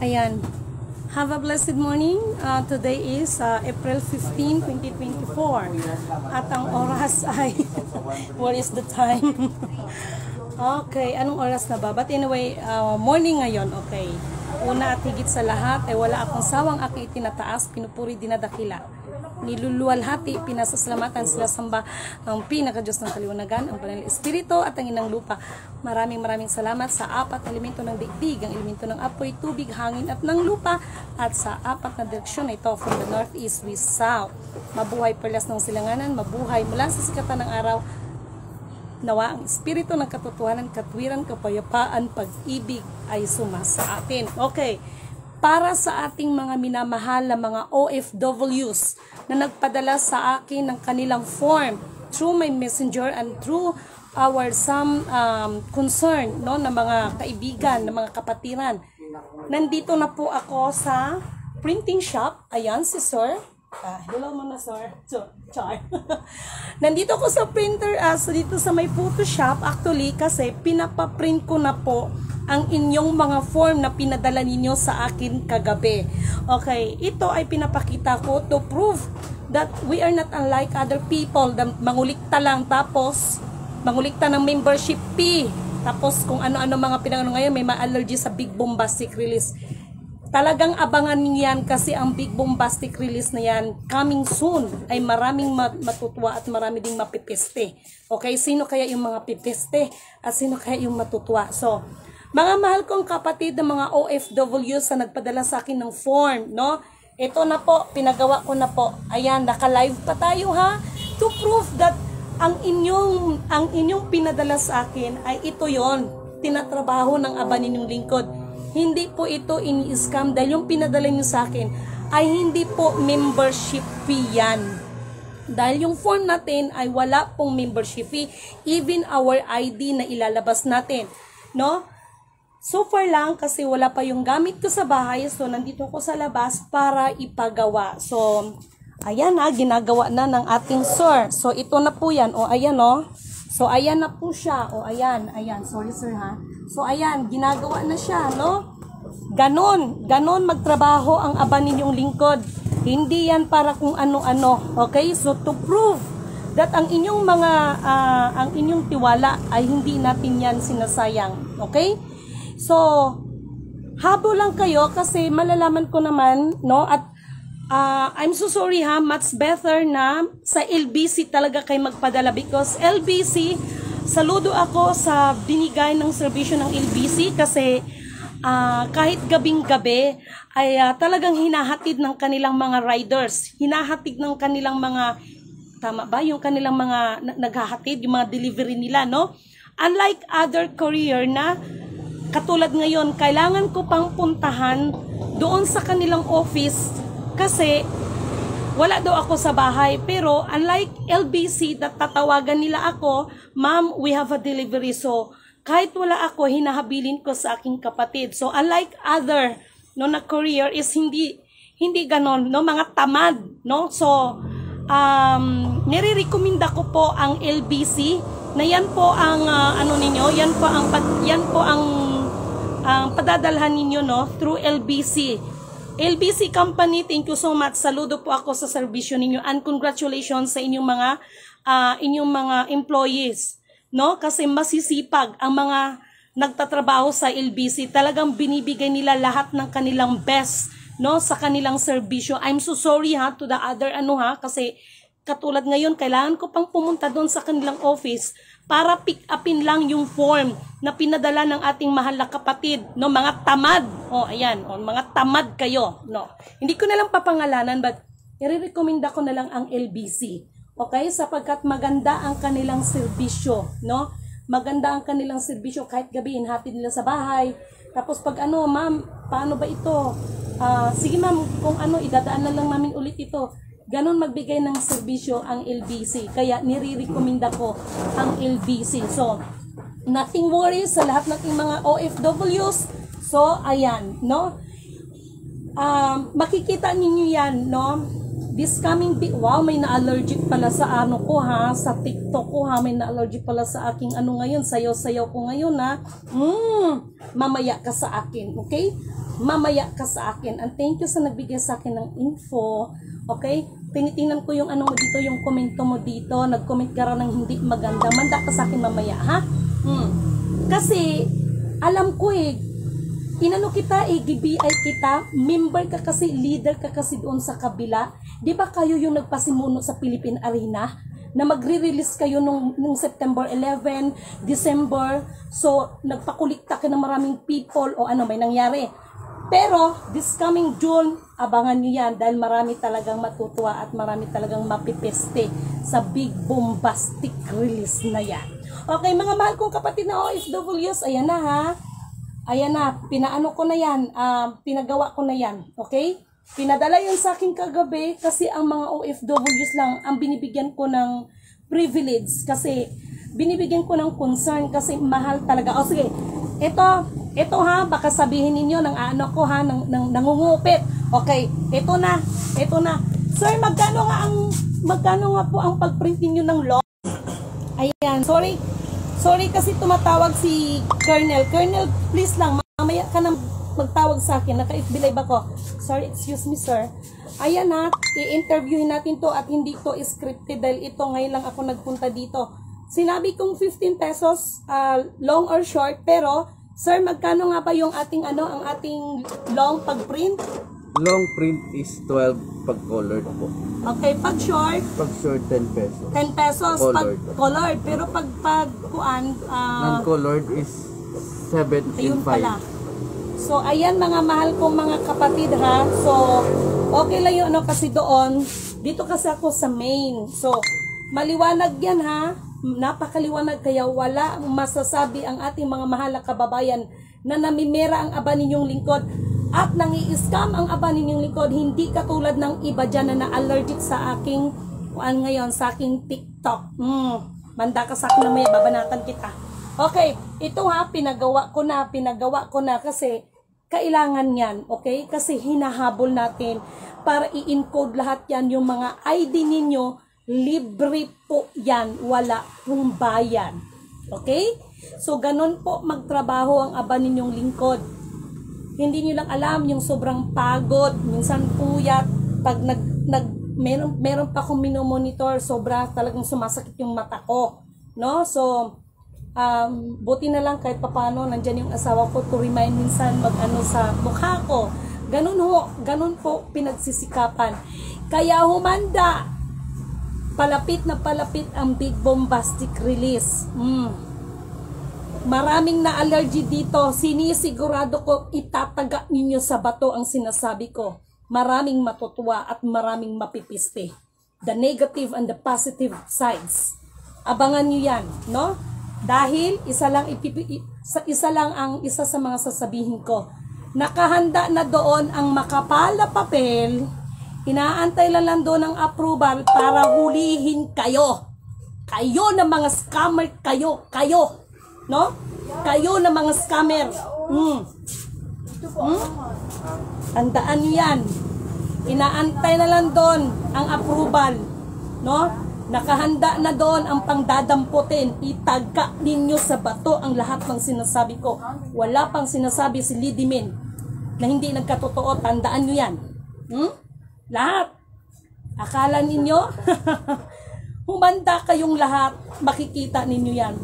Ayan. Have a blessed morning. Today is April 15, 2024. At ang oras ay, what is the time? Okay, anong oras na ba? But anyway, morning ngayon, okay. Una at higit sa lahat, ay wala akong sawang aking itinataas, pinupuri, dinadakila. Niluluwalhati, pinasasalamatan sila samba ang pinaka-Diyos ng kaliwanagan, ang Banal na Espiritu at ang Inang Lupa. Maraming salamat sa apat na elemento ng daigdig, ang elemento ng apoy, tubig, hangin at ng lupa, at sa apat na direksyon na ito, from the north, east, west, south. Mabuhay perlas ng silanganan, mabuhay mula sa sikatan ng araw. Nawa ang espiritu ng katotohanan, katwiran, kapayapaan, pag-ibig ay sumasa atin. Okay. Para sa ating mga minamahal na mga OFWs na nagpadala sa akin ng kanilang form through my messenger and through our some concern, no, na mga kaibigan, na mga kapatiran. Nandito na po ako sa printing shop. Ayan si Sir. Hello muna, Sir. Char. Nandito ako sa printer, dito sa may Photoshop actually kasi pinapaprint ko na po ang inyong mga form na pinadala ninyo sa akin kagabi. Okay, ito ay pinapakita ko to prove that we are not unlike other people. Mangulikta lang, tapos mangulikta ng membership fee, tapos kung ano-ano mga pinangano ngayon, may ma-allergy sa big bombastic release. Talagang abangan niyan kasi ang big bombastic release na yan coming soon ay maraming matutuwa at marami ding mapipeste. Okay, sino kaya yung mga pipeste at sino kaya yung matutuwa? So, mga mahal kong kapatid ng mga OFWs na nagpadala sa akin ng form, no? Ito na po, pinagawa ko na po. Ayan, naka-live pa tayo ha. To prove that ang inyong pinadala sa akin ay ito yon, tinatrabaho ng aba ninyong lingkod. Hindi po ito ini-scam dahil yung pinadala niyo sa akin ay hindi po membership fee yan. Dahil yung form natin ay wala pong membership fee, even our ID na ilalabas natin, no? So far lang kasi wala pa yung gamit ko sa bahay, so nandito ko sa labas para ipagawa. So, ayan na, ginagawa na ng ating sir. So, ito na po yan. O, ayan o. So, ayan na po siya. O, ayan. Sorry sir ha. So, ayan, ginagawa na siya, no? Ganon magtrabaho ang aba ninyong lingkod. Hindi yan para kung ano-ano. Okay? So, to prove that ang inyong ang inyong tiwala ay hindi natin yan sinasayang. Okay? So, habol lang kayo kasi malalaman ko naman, no? At I'm so sorry ha, much better na sa LBC talaga kayo magpadala because LBC, saludo ako sa binigay ng serbisyo ng LBC kasi kahit gabing-gabi ay talagang hinahatid ng kanilang mga riders, hinahatid ng kanilang mga, tama ba? Yung kanilang mga naghahatid, yung mga delivery nila, no? Unlike other courier na katulad ngayon, kailangan ko pang puntahan doon sa kanilang office kasi wala daw ako sa bahay. Pero unlike LBC, tatawagan nila ako, ma'am, we have a delivery. So, kahit wala ako, hinahabilin ko sa aking kapatid. So, unlike other na courier is hindi ganon, no? Mga tamad, no? So, nire-recommenda ko po ang LBC na yan po ang yan po ang padadalhan ninyo, no, through LBC. LBC company, thank you so much. Saludo po ako sa serbisyo ninyo and congratulations sa inyong mga employees, no? Kasi masisipag ang mga nagtatrabaho sa LBC. Talagang binibigay nila lahat ng kanilang best, no, sa kanilang serbisyo. I'm so sorry ha to the other kasi katulad ngayon, kailangan ko pang pumunta doon sa kanilang office para pick upin lang yung form na pinadala ng ating mahal na kapatid, no, mga tamad. O, ayan, mga tamad kayo, no. Hindi ko na lang papangalanan but i-recommenda ko na lang ang LBC. Okay? Sapagkat maganda ang kanilang serbisyo, no? Maganda ang kanilang serbisyo kahit gabi inhatid nila sa bahay. Tapos pag ma'am, paano ba ito? Sige ma'am, kung idadaan na lang namin ulit ito. Ganon magbigay ng serbisyo ang LBC. Kaya nire-recommenda ko ang LBC. So, nothing worries sa lahat ng mga OFWs. So, ayan, no? Makikita ninyo yan, no? This coming week, wow, may na-allergic pala sa ko ha, sa TikTok ko ha, may na-allergic pala sa aking ngayon, sayaw-sayaw ko ngayon ha. Mamaya ka sa akin, okay? mamaya ka sa akin. And thank you sa nagbigay sa akin ng info. Okay? Tinitingnan ko yung ano mo dito, yung komento mo dito. Nag-comment ka rin ng hindi maganda. Manda ka sa akin mamaya, ha? Kasi, alam ko inano kita GBI kita, member ka kasi, leader ka kasi doon sa kabila. Di ba kayo yung nagpasimuno sa Philippine Arena? Na magre-release kayo nung September 11, December. So, nagpakulikta ka ng maraming people o ano, may nangyari. Pero, this coming June, abangan nyo yan dahil marami talagang matutuwa at marami talagang mapipeste sa big bombastic release na yan. Okay, mga mahal kong kapatid na OFWs, ayan na ha. Ayan na, pinaano ko na yan, pinagawa ko na yan, okay? Pinadala yun sa akin kagabi kasi ang mga OFWs lang ang binibigyan ko ng privilege kasi binibigyan ko ng concern kasi mahal talaga. O sige, ito ha, baka sabihin ninyo ng ano ko ha, nangungupit. Okay, ito na. Sir, magkano nga po ang pag-print niyo ng law? Ayan, sorry kasi tumatawag si Colonel. Colonel, please lang, mamaya ka na magtawag sa akin. Naka-FB live ako. Sorry, excuse me sir. Ayan ha, i-interviewin natin to at hindi to scripted dahil ito ngayon lang ako nagpunta dito. Sinabi kong 15 pesos, long or short, pero sir, magkano nga ba yung ating ang ating long pag-print? Long print is 12 pag colored po. Okay, pag short? Pag short, 10 pesos. 10 pesos Colored. pag colored. Pero pag kuan, non-colored is 7 ayun in 5. pala. So, ayan mga mahal kong mga kapatid ha. So, okay lang yung kasi doon. Dito kasi ako sa main. So, maliwanag yan ha. Napakaliwanag kaya wala masasabi ang ating mga mahal na kababayan na namimera ang aba ninyong lingkod at nangi-scam ang aba ninyong lingkod. Hindi katulad ng iba dyan na na-allergic sa aking ngayon, sa aking TikTok. Manda ka sa akin na may babanatan kita. Okay, ito ha, pinagawa ko na kasi kailangan yan, okay? Kasi hinahabol natin para i-encode lahat yan, yung mga ID ninyo, libre po yan, wala pong bayan. Okay? So, ganun po magtrabaho ang aba ninyong lingkod. Hindi nyo lang alam yung sobrang pagod, minsan puyat, pag meron pa akong minomonitor, sobra talagang sumasakit yung mata ko. No? So, buti na lang kahit papano, nandyan yung asawa ko to remind minsan mag-ano sa mukha ko. Ganun po pinagsisikapan. Kaya humanda, palapit na palapit ang big bombastic release. Maraming na-allergy dito. Sinisigurado ko itataga ninyo sa bato ang sinasabi ko. Maraming matutuwa at maraming mapipiste. The negative and the positive sides. Abangan nyo yan, no? Dahil isa lang ang isa sa mga sasabihin ko. Nakahanda na doon ang makapal na papel. Inaantay lang doon ang approval para hulihin kayo. Kayo na mga scammer, kayo. No? Kayo na mga scammer. Tandaan nyo yan. Inaantay na lang doon ang approval. No? Nakahanda na doon ang pangdadamputin. Itaga ninyo sa bato ang lahat ng sinasabi ko. Wala pang sinasabi si Lidimin na hindi nagkatotoo. Tandaan nyo yan. Lahat. Akala ninyo? Humanda kayong lahat. Makikita ninyo yan.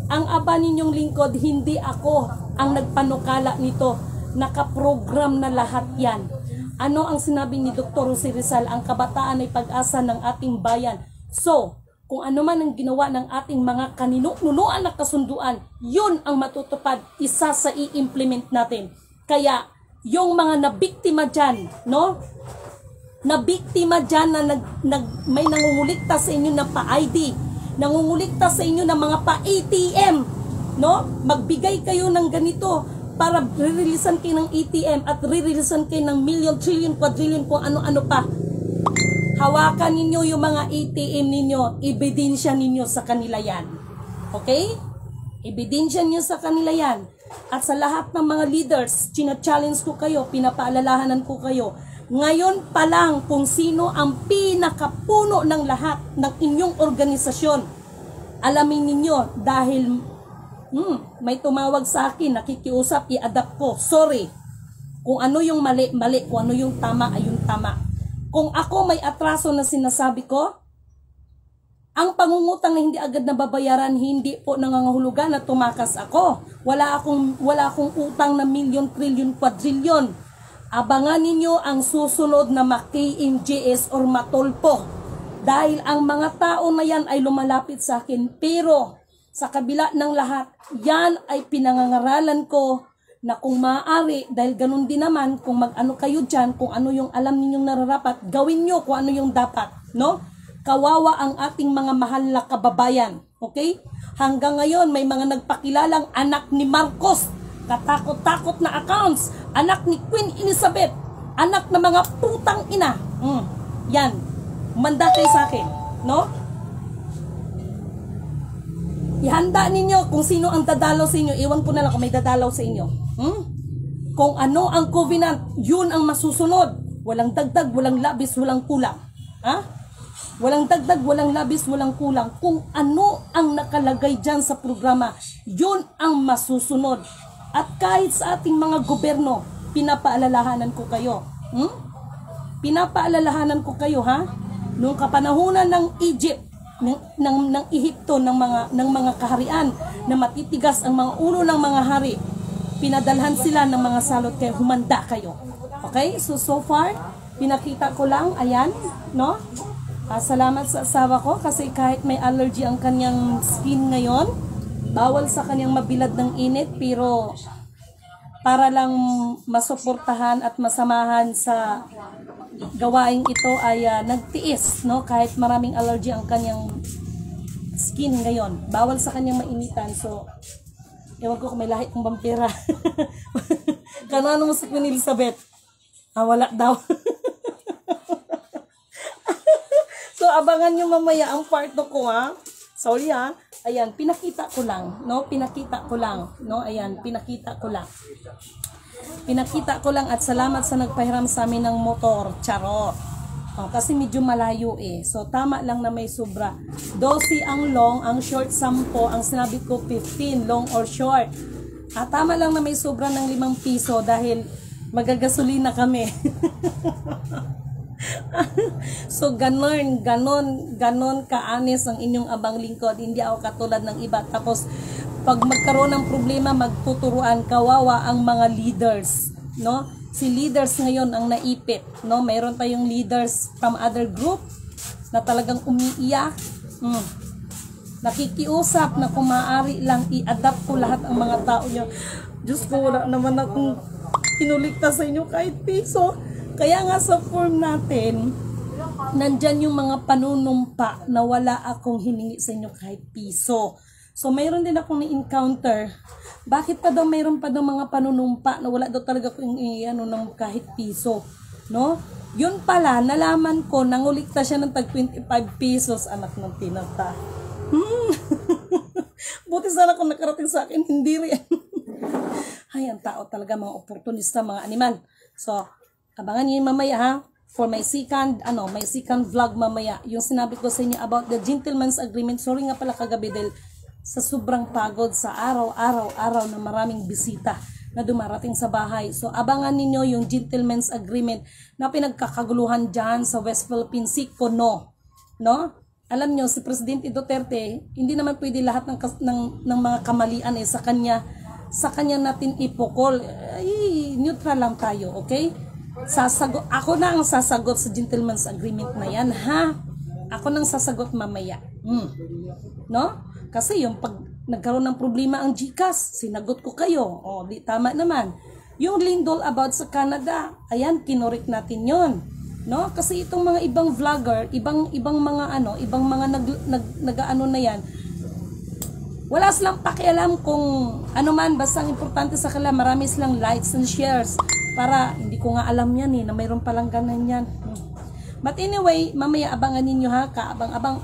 Ang aba ninyong lingkod, hindi ako ang nagpanukala nito. Nakaprogram na lahat yan. Ano ang sinabi ni Dr. Jose Rizal? Ang kabataan ay pag-asa ng ating bayan. So, kung ano man ang ginawa ng ating mga kaninunuan na kasunduan, yun ang matutupad, isa sa i-implement natin. Kaya, yung mga nabiktima dyan, no? Nabiktima dyan na may nangungulikta sa inyo ng pa-ID, nangungulikta sa inyo ng mga pa-ATM, no? Magbigay kayo ng ganito para re-releasean kayo ng ATM at re-releasean kayo ng million, trillion, quadrillion, kung ano-ano pa. Hawakan ninyo yung mga ATM ninyo, ebidensya ninyo sa kanila yan. Okay? Ebidensya ninyo sa kanila yan. At sa lahat ng mga leaders, china-challenge ko kayo, pinapaalalahanan ko kayo. Ngayon pa lang kung sino ang pinakapuno ng lahat ng inyong organisasyon. Alamin ninyo dahil may tumawag sa akin, nakikiusap, i-adapt ko. Sorry. Kung ano yung mali, mali. Kung ano yung tama, ay yung tama. Kung ako may atraso na sinasabi ko, ang pangungutang na hindi agad nababayaran, hindi po nangangahulugan na tumakas ako. Wala akong utang na milyon, trilyon, kwadrilyon. Abangan ninyo ang susunod na ma-KMJS or matulpo. Dahil ang mga tao na yan ay lumalapit sa akin. Pero sa kabila ng lahat, yan ay pinangangaralan ko na kung maaari, dahil ganun din naman, kung mag-ano kayo dyan, kung ano yung alam ninyong nararapat, gawin nyo kung ano yung dapat, no? Kawawa ang ating mga mahal na kababayan, okay? Hanggang ngayon, may mga nagpakilalang anak ni Marcos, katakot-takot na accounts, anak ni Queen Elizabeth, anak na mga putang ina. Yan, manda kayo sa akin, no? Ihanda ninyo kung sino ang dadalaw sa inyo. Iwan ko na lang kung may dadalaw sa inyo. Kung ano ang covenant, yun ang masusunod. Walang dagdag, walang labis, walang kulang. Walang dagdag, walang labis, walang kulang. Kung ano ang nakalagay dyan sa programa, yun ang masusunod. At kahit sa ating mga gobyerno, pinapaalalahanan ko kayo. Pinapaalalahanan ko kayo, ha? Noong kapanahunan ng Egypt, ng Ehipto, ng mga kaharian, na matitigas ang mga ulo ng mga hari, pinadalhan sila ng mga salot, kaya humanda kayo. Okay? So far, pinakita ko lang, ayan, no? Salamat sa asawa ko kasi kahit may allergy ang kanyang skin ngayon, bawal sa kanyang mabilad ng init, pero para lang masuportahan at masamahan sa gawaing ito ay nagtiis, no? Kahit maraming allergy ang kanyang skin ngayon, bawal sa kanyang mainitan. So ewan ko kung may lahi kong vampira. Kanano mo si Queen Elizabeth? Wala daw. So abangan nyo mamaya ang part 2 ko, ha. Sorry, ha. Ayan, pinakita ko lang, no? Pinakita ko lang, no? Ayan, pinakita ko lang. Pinakita ko lang at salamat sa nagpahiram sa amin ng motor. Charot. Kasi medyo malayo eh. So tama lang na may sobra. 12 ang long, ang short 10. Ang sinabi ko 15, long or short. Tama lang na may sobra ng 5 piso dahil magagasolina kami. So ganon kaanis ang inyong abang lingkod. Hindi ako katulad ng iba. Tapos pag magkaroon ng problema, magtuturuan. Kawawa ang mga leaders, no? Si leaders ngayon ang naipit, no? Mayroon pa yung leaders from other group na talagang umiiyak. Nakikiusap na kung maaari lang i-adapt ko lahat ang mga tao niyo. Diyos ko, wala naman akong inuligtas sa inyo kahit piso. Kaya nga sa form natin, nandyan yung mga panunumpa na wala akong hiningi sa inyo kahit piso. So mayroon din akong na-encounter. Bakit pa daw mayroon pa daw mga panunumpa na wala daw talaga akong ng kahit piso, no? Yun pala, nalaman ko, nangulikta siya ng tag 25 pesos, anak ng tinata. Buti sana kung nakarating sa akin, hindi rin. Ay, ang tao talaga, mga oportunista, mga animal. So, abangan niyo mamaya, ha? For my second vlog mamaya, yung sinabi ko sa inyo about the gentleman's agreement. Sorry nga pala kagabi dahil sa sobrang pagod sa araw na maraming bisita na dumarating sa bahay. So abangan ninyo yung gentleman's agreement na pinagkakaguluhan dyan sa West Philippine Sea, no? Alam nyo, si Presidente Duterte, hindi naman pwede lahat ng mga kamalian sa kanya natin ipukol. Neutral lang tayo, okay? Ako na ang sasagot sa gentleman's agreement na yan, ha? Ako nang sasagot mamaya. No? Kasi yung pag nagkaroon ng problema ang GCash, sinagot ko kayo. Di tama naman. Yung lindol about sa Canada, ayan, kinorek natin yon, no? Kasi itong mga ibang vlogger, ibang mga nag-aano na yan, wala silang pakialam kung ano man, basta ang importante sa kanila, marami silang likes and shares. Para, hindi ko nga alam yan na mayroon palang ganan yan. But anyway, mamaya abangan ninyo, ha, kaabang-abang.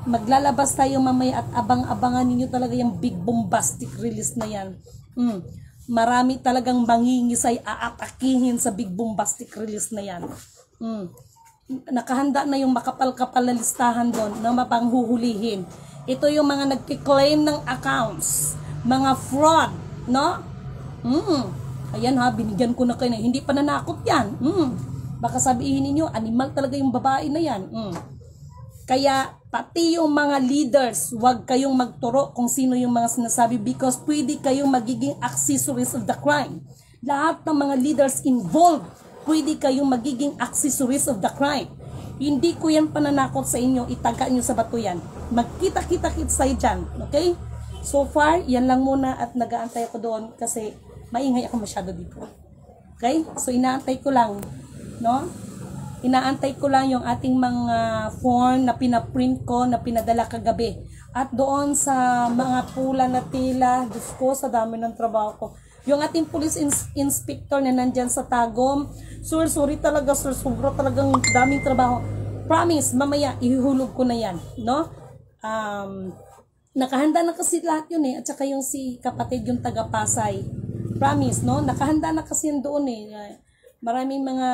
Maglalabas tayo mamaya at abang-abangan ninyo talaga yung big bombastic release na yan. Marami talagang mangingisay aatakihin sa big bombastic release na yan. Nakahanda na yung makapal-kapal na listahan doon na mapanghuhulihin. Ito yung mga nagkiklaim ng accounts, mga fraud, no? Ayan ha, binigyan ko na kayo na hindi pananakot yan. Baka sabihin ninyo, animal talaga yung babae na yan. Kaya pati yung mga leaders, huwag kayong magturo kung sino yung mga sinasabi because pwede kayong magiging accessories of the crime. Lahat ng mga leaders involved, pwede kayong magiging accessories of the crime. Hindi ko yan pananakot sa inyo, itaga nyo sa bato yan. Magkita-kita-kit sa dyan, okay? So far, yan lang muna at nag-aantay ako doon kasi maingay ako masyado dito. Okay? So inaantay ko lang, no? Inaantay ko lang yung ating mga form na pinaprint ko, na pinadala kagabi. At doon sa mga pula na tila, Diyos ko, sa dami ng trabaho ko. Yung ating police inspector na nandyan sa Tagum, sir, sorry talaga, sir, sobra talagang daming trabaho. Promise, mamaya, ihulog ko na yan, no? Nakahanda na kasi lahat yun eh, at saka yung si kapatid, yung taga-Pasay. Promise, no? Nakahanda na kasi yun doon eh. Maraming mga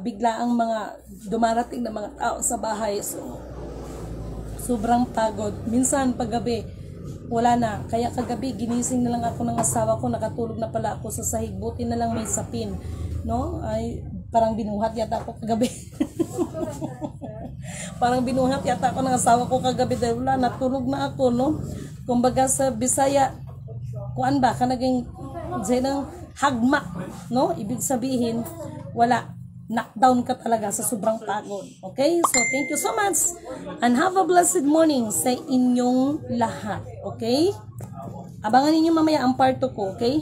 biglaang mga dumarating na mga tao sa bahay. So, sobrang pagod. Minsan, paggabi, wala na. Kaya kagabi, ginising na lang ako ng asawa ko. Nakatulog na pala ako sa sahig. Buti na lang may sapin. No? Ay, parang binuhat yata ako kagabi. Parang binuhat yata ako ng asawa ko kagabi. Dahil wala, natulog na ako. No? Kumbaga sa Bisaya, kuan ba? Kanaging hagma. No? Ibig sabihin, wala. Knockdown ka talaga sa sobrang pagod. Okay? So, thank you so much. And have a blessed morning sa inyong lahat. Okay? Abangan ninyo mamaya ang part 2 ko. Okay?